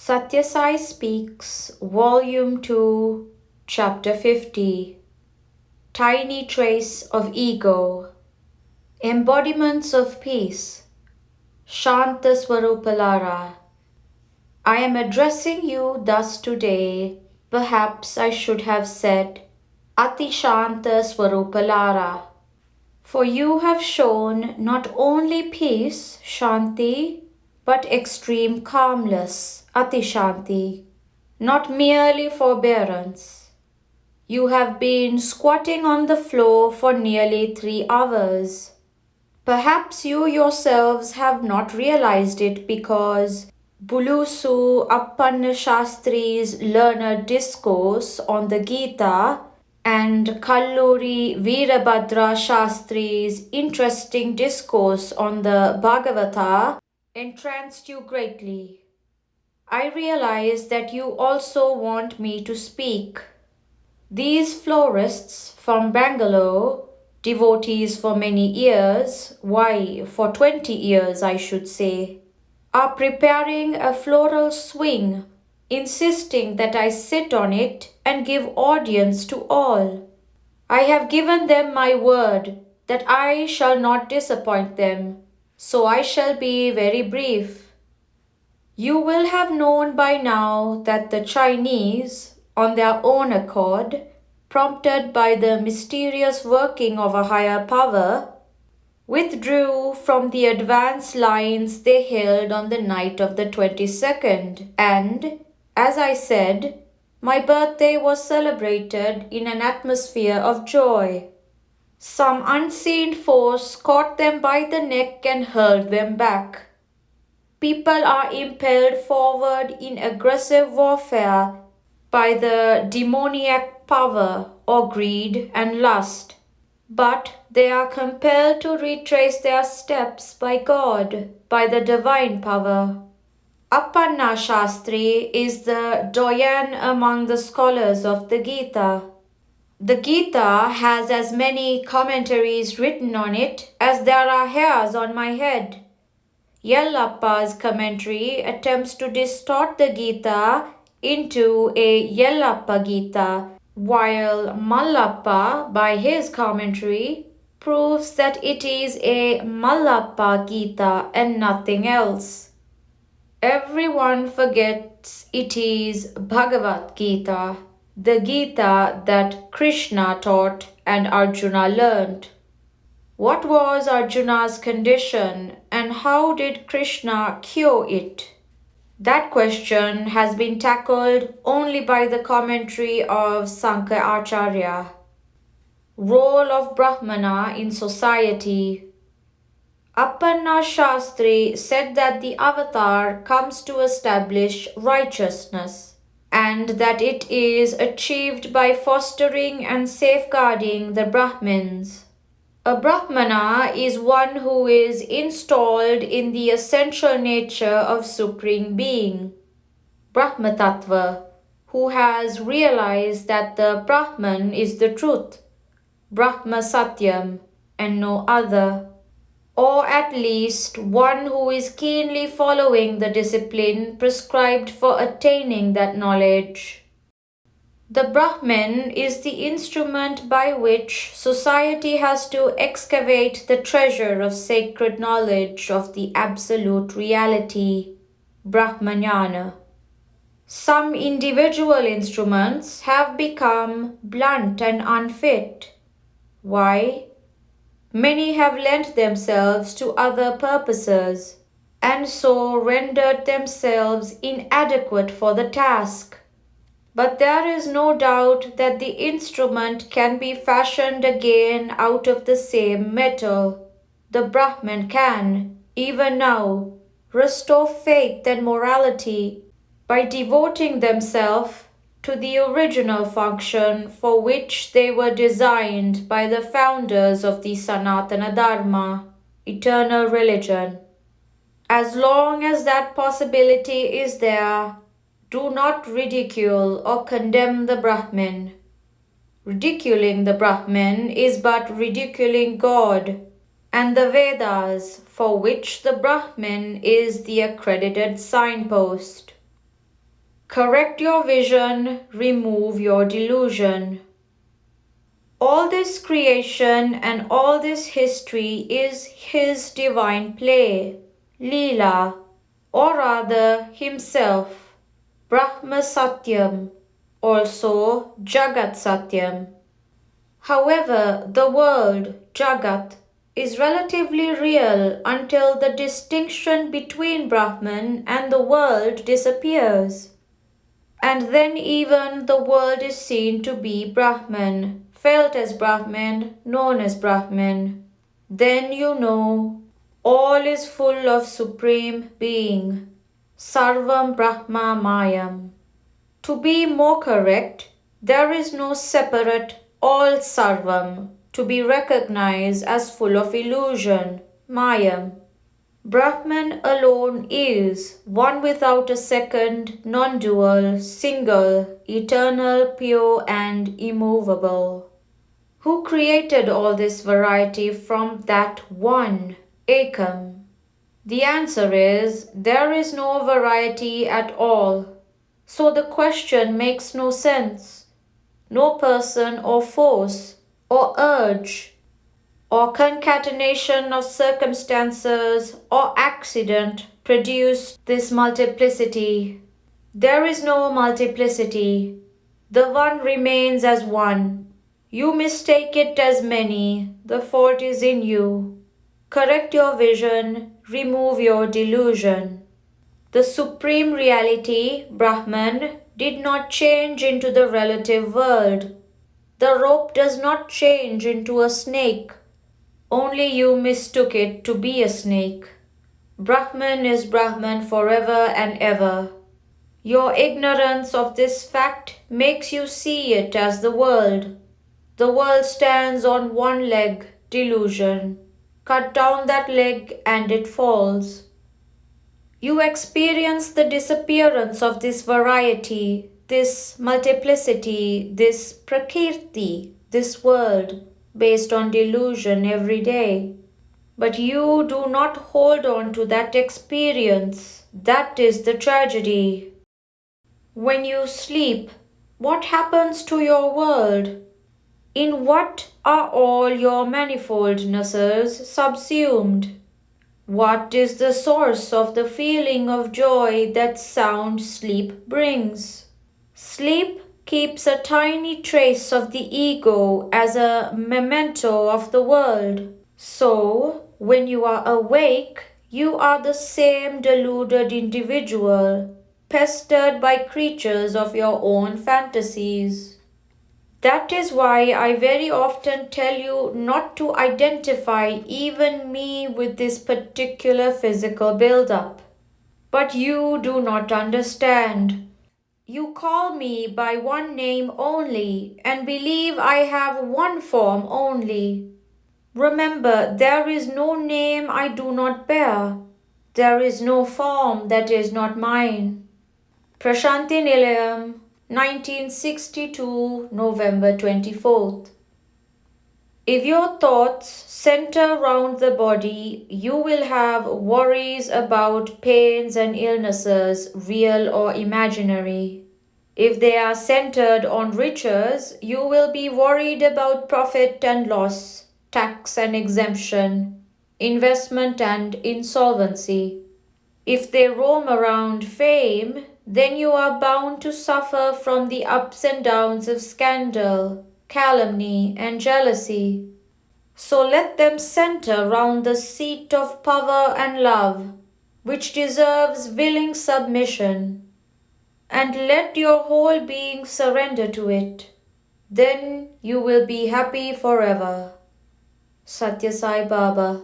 Sathya Sai Speaks, Volume 2, Chapter 50. Tiny Trace of Ego. Embodiments of Peace. Shanta Swarupalara. I am addressing you thus today. Perhaps I should have said, Ati Shanta Swarupalara. For you have shown not only peace, Shanti, but extreme calmness, Ati Shanti. Not merely forbearance. You have been squatting on the floor for nearly 3 hours. Perhaps you yourselves have not realized it because Bulusu Appanna Shastri's learned discourse on the Gita and Kalluri Veerabhadra Shastri's interesting discourse on the Bhagavata entranced you greatly. I realize that you also want me to speak. These florists from Bangalore, devotees for many years, why, for 20 years I should say, are preparing a floral swing, insisting that I sit on it and give audience to all. I have given them my word that I shall not disappoint them, so I shall be very brief. You will have known by now that the Chinese, on their own accord, prompted by the mysterious working of a higher power, withdrew from the advance lines they held on the night of the 22nd, and, as I said, my birthday was celebrated in an atmosphere of joy. Some unseen force caught them by the neck and hurled them back. People are impelled forward in aggressive warfare by the demoniac power or greed and lust, but they are compelled to retrace their steps by God, by the divine power. Appanna Shastri is the doyen among the scholars of the Gita. The Gita has as many commentaries written on it as there are hairs on my head. Yellappa's commentary attempts to distort the Gita into a Yellappa Gita, while Mallappa, by his commentary, proves that it is a Mallappa Gita and nothing else. Everyone forgets it is Bhagavad Gita, the Gita that Krishna taught and Arjuna learned. What was Arjuna's condition and how did Krishna cure it? That question has been tackled only by the commentary of Sankaracharya. Role of Brahmana in society. Appanna Shastri said that the avatar comes to establish righteousness and that it is achieved by fostering and safeguarding the Brahmins. A Brahmana is one who is installed in the essential nature of Supreme Being, Brahma Tattva, who has realized that the Brahman is the truth, Brahma Satyam, and no other, or at least one who is keenly following the discipline prescribed for attaining that knowledge. The Brahman is the instrument by which society has to excavate the treasure of sacred knowledge of the absolute reality, Brahmanyana. Some individual instruments have become blunt and unfit. Why? Many have lent themselves to other purposes and so rendered themselves inadequate for the task. But there is no doubt that the instrument can be fashioned again out of the same metal. The Brahman can, even now, restore faith and morality by devoting themselves to the original function for which they were designed by the founders of the Sanatana Dharma, eternal religion. As long as that possibility is there, do not ridicule or condemn the Brahmin. Ridiculing the Brahmin is but ridiculing God and the Vedas, for which the Brahmin is the accredited signpost. Correct your vision, remove your delusion. All this creation and all this history is His divine play, Leela, or rather Himself, Brahma Satyam, also Jagat Satyam. However, the world, Jagat, is relatively real until the distinction between Brahman and the world disappears. And then even the world is seen to be Brahman, felt as Brahman, known as Brahman. Then you know all is full of Supreme Being, Sarvam Brahma Mayam. To be more correct, there is no separate all Sarvam to be recognized as full of illusion, Mayam. Brahman alone is one without a second, non-dual, single, eternal, pure and immovable. Who created all this variety from that one, Ekam? The answer is there is no variety at all. So the question makes no sense. No person or force or urge or concatenation of circumstances or accident produce this multiplicity. There is no multiplicity. The one remains as one. You mistake it as many. The fault is in you. Correct your vision, remove your delusion. The supreme reality, Brahman, did not change into the relative world. The rope does not change into a snake. Only you mistook it to be a snake. Brahman is Brahman forever and ever. Your ignorance of this fact makes you see it as the world. The world stands on one leg, delusion. Cut down that leg and it falls. You experience the disappearance of this variety, this multiplicity, this prakriti, this world, based on delusion every day. But you do not hold on to that experience. That is the tragedy. When you sleep, what happens to your world? In what are all your manifoldnesses subsumed? What is the source of the feeling of joy that sound sleep brings? Sleep keeps a tiny trace of the ego as a memento of the world. So, when you are awake, you are the same deluded individual, pestered by creatures of your own fantasies. That is why I very often tell you not to identify even me with this particular physical build-up. But you do not understand. You call me by one name only and believe I have one form only. Remember, there is no name I do not bear. There is no form that is not mine. Prashanti Nilayam, 1962, November 24th. If your thoughts center around the body, you will have worries about pains and illnesses, real or imaginary. If they are centered on riches, you will be worried about profit and loss, tax and exemption, investment and insolvency. If they roam around fame, then you are bound to suffer from the ups and downs of scandal, calumny, and jealousy. So let them center round the seat of power and love, which deserves willing submission, and let your whole being surrender to it. Then you will be happy forever. Sathya Sai Baba.